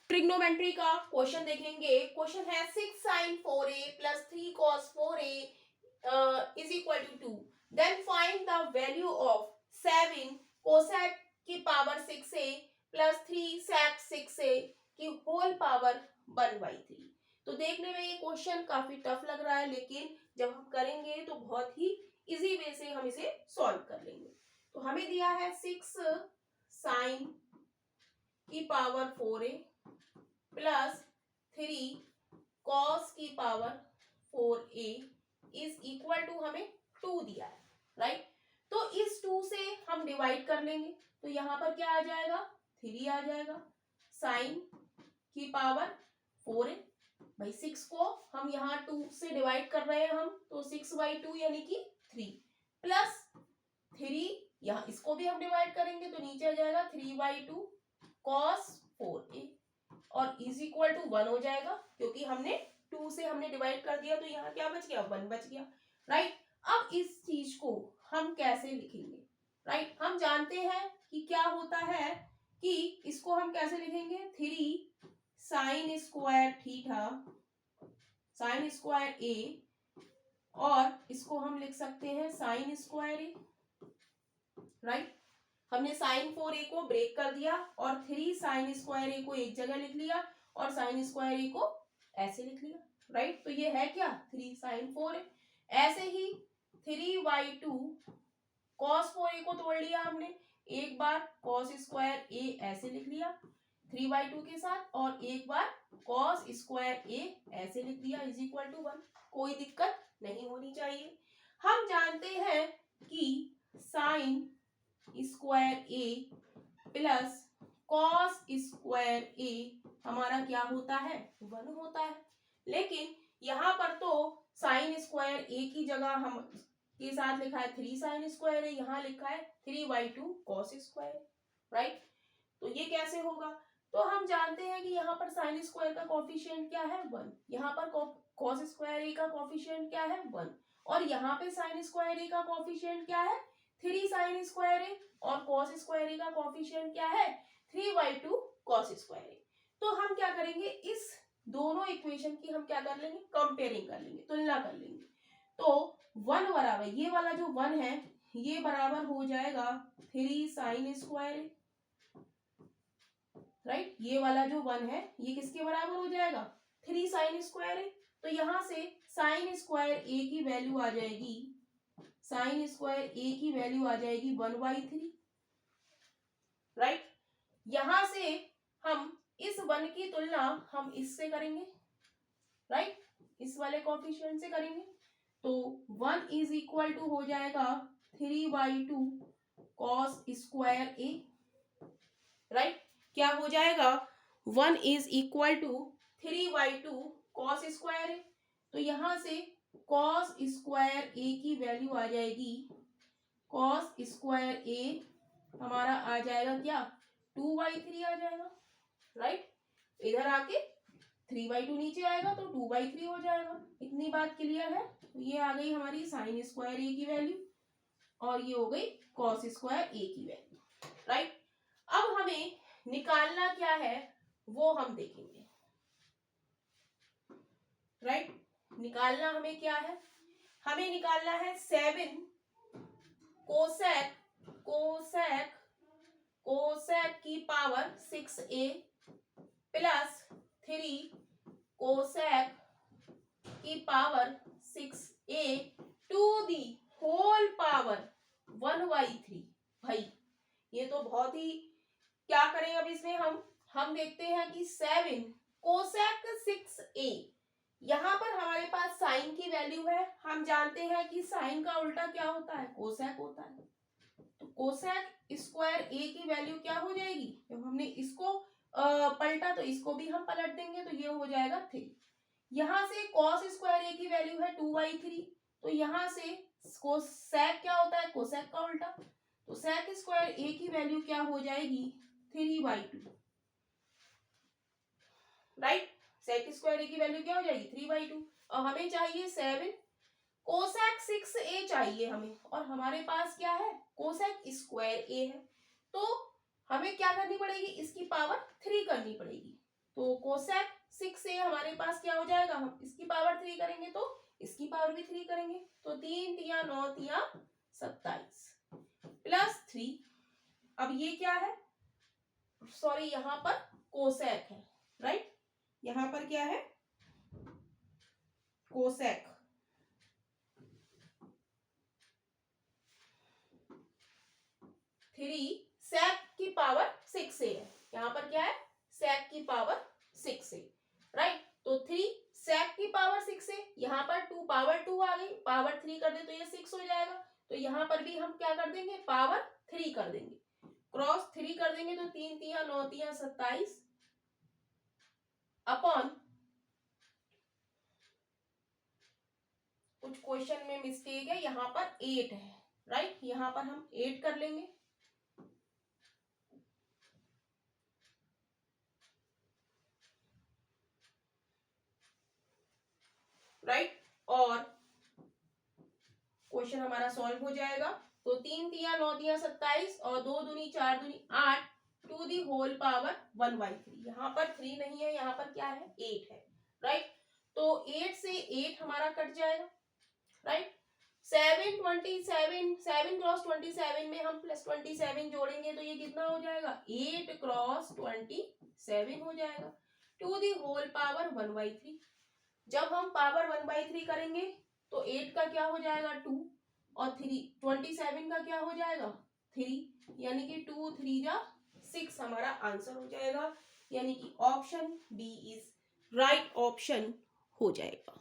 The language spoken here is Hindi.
ट्रिग्नोमेट्री का क्वेश्चन देखेंगे। क्वेश्चन है 6 sin 4a plus 3 cos 4a is equal to 2. Then find the value of 7 cosec की power 6a plus 3 sec 6a की होल पावर 1/3। तो देखने में ये क्वेश्चन काफी टफ लग रहा है, लेकिन जब हम करेंगे तो बहुत ही इजी वे से हम इसे सॉल्व कर लेंगे। तो हमें दिया है 6 sin की पावर 4a प्लस 3 कॉस की power 4a is equal to हमें 2 दिया है, राइट। तो इस 2 से हम डिवाइड कर लेंगे, तो यहां पर क्या आ जाएगा, 3 आ जाएगा। साइन की पावर 4a, भाई 6 को हम यहाँ 2 से डिवाइड कर रहे हैं हम, तो 6/2 यानी कि 3 प्लस 3, यहाँ इसको भी हम डिवाइड करेंगे तो नीचे आ जाएगा 3/2 कॉस 4a और इज इक्वल टू 1 हो जाएगा, क्योंकि हमने 2 से हमने डिवाइड कर दिया, तो यहाँ क्या बच गया, 1 बच गया, राइट। अब इस चीज को हम कैसे लिखेंगे, राइट। हम जानते हैं कि क्या होता है कि इसको हम कैसे लिखेंगे, 3 sine square theta sine square A, और इसको हम लिख सकते हैं साइन स्क्वायर ए, राइट। हमने साइन 4a को ब्रेक कर दिया और 3 साइन स्क्वायर ए को एक जगह लिख लिया और साइन स्क्वायर ए को ऐसे लिख लिया, राइट। तो ये है क्या, 3 साइन 4a। ऐसे ही 3/2 कॉस 4a को तोड़ लिया हमने, एक बार कॉस स्क्वायर ए ऐसे लिख लिया 3/2 के साथ, और एक बार कॉस स्क्वायर ए ऐसे लिख दिया इज इक्वल टू 1। कोई दिक्कत नहीं होनी चाहिए। हम जानते हैं कि साइन स्क्वायर ए प्लस कॉस स्क्वायर ए हमारा क्या होता है, 1 होता है। लेकिन यहाँ पर तो साइन स्क्वायर ए की जगह हम के साथ लिखा है 3 साइन स्क्वायर ए, यहाँ लिखा है 3/2 कॉस स्क्वायर, राइट। तो ये कैसे होगा, तो हम जानते हैं कि यहाँ पर साइन स्क्वायर का कॉफिशिएंट क्या है, 1। यहाँ पर कॉस स्क्वायर ए का कॉफिशिएंट क्या है, 1। और यहाँ पे साइन स्क्वायर ए का कॉफिशिएंट क्या है, 3 साइन स्क्वायर ए, और कॉस स्क्वायर ए का कॉफिशिएंट क्या है, 3/2 कॉस स्क्वायर ए। तो हम क्या करेंगे, इस दोनों इक्वेशन की हम क्या कर लेंगे, कंपेयरिंग कर लेंगे, तुलना कर लेंगे। तो 1 बराबर, ये वाला जो 1 है ये बराबर हो जाएगा 3 साइन स्क्वायर ए, राइट। ये वाला जो 1 है ये किसके बराबर हो जाएगा, 3 साइन स्क्वायर ए। तो यहां से साइन स्क्वायर ए की वैल्यू आ जाएगी, साइन स्क्वायर ए की वैल्यू आ जाएगी 1/3, राइट। यहां से हम इस 1 की तुलना हम इससे करेंगे, राइट, इस वाले कोफिशिएंट से करेंगे। तो 1 इज इक्वल टू हो जाएगा 3/2 कॉस स्क्वायर ए, राइट। क्या हो जाएगा, 1 is equal to 3/2 cos square A. तो यहां से कॉस स्क्वायर ए की वैल्यू आ जाएगी, कॉस स्क्वायर ए हमारा आ जाएगा क्या, 2/3 आ जाएगा, राइट। इधर आके 3/2 नीचे आएगा तो 2/3 हो जाएगा। इतनी बात क्लियर है। तो ये आ गई हमारी साइन स्क्वायर ए की वैल्यू और ये हो गई कॉस स्क्वायर ए की वैल्यू, राइट। अब हमें निकालना क्या है वो हम देखेंगे, राइट। निकालना हमें क्या है, हमें निकालना है 7 कोसेक कोसेक कोसेक की पावर 6a प्लस 3 कोसेक की power 6a to the whole power 1/3। भाई ये तो बहुत ही, क्या करें अब इसमें हम देखते हैं कि 7 कोसेक 6a, यहां पर हमारे पास साइन की वैल्यू है। हम जानते हैं कि साइन का उल्टा क्या होता है, कोसेक होता है। तो कोसेक स्क्वायर ए की वैल्यू क्या हो जाएगी, जब हमने इसको पलटा तो इसको भी हम पलट देंगे तो ये हो जाएगा 3। यहां से कॉस स्क्वायर ए की वैल्यू है 2/3, तो यहां से कोसेक क्या होता है, कोसेक का उल्टा, तो सेक स्क्वायर ए की वैल्यू क्या हो जाएगी, 3/2, राइट। सेक स्क्वायर ए की वैल्यू क्या हो जाएगी, 3/2। और हमें चाहिए 7 कोसेक 6a चाहिए हमें, और हमारे पास क्या है, कोसेक स्क्वायर ए है। तो हमें क्या करनी पड़ेगी, इसकी पावर 3 करनी पड़ेगी, तो कोसेक 6 से हमारे पास क्या हो जाएगा, हम इसकी पावर 3 करेंगे तो इसकी पावर भी 3 करेंगे, तो 3 तिया 9 तिया 27 प्लस 3। अब ये क्या है, सॉरी यहाँ पर कोसेक है, राइट, यहाँ पर क्या है, कोसेक। थ्री सेक की पावर 6 से है, यहाँ पर क्या है, सेक की पावर 6 से, राइट, तो 3 सेक की पावर 6 से, यहाँ पर 2 पावर 2 आ गई, पावर 3 कर दे तो ये 6 हो जाएगा, तो यहाँ पर भी हम क्या कर देंगे, पावर 3 कर देंगे, क्रॉस 3 कर देंगे, तो 3 तिया 9 तिया 27 अपॉन, कुछ क्वेश्चन में मिस्टेक है, यहाँ पर 8 है, राइट, यहाँ पर हम 8 कर लेंगे, राइट, और क्वेश्चन हमारा सॉल्व हो जाएगा। तो 3 तिया 9 तिया 27 और 2 दूनी 4 दूनी 8 टू दी होल पावर 1/3, यहाँ पर 3 नहीं है, यहाँ पर क्या है, 8 है, राइट, तो 8 से 8 हमारा कट जाएगा, राइट, 7 27 7 क्रॉस 27 में हम प्लस 27 जोड़ेंगे तो ये कितना हो जाएगा, 8 क्रॉस 27 हो जाएगा, टू दी होल पावर 1/3। जब हम पावर 1/3 करेंगे तो 8 का क्या हो जाएगा 2 और 3 27 का क्या हो जाएगा 3, यानी कि 2 3 जा 6 हमारा आंसर हो जाएगा, यानी कि option B is right option हो जाएगा।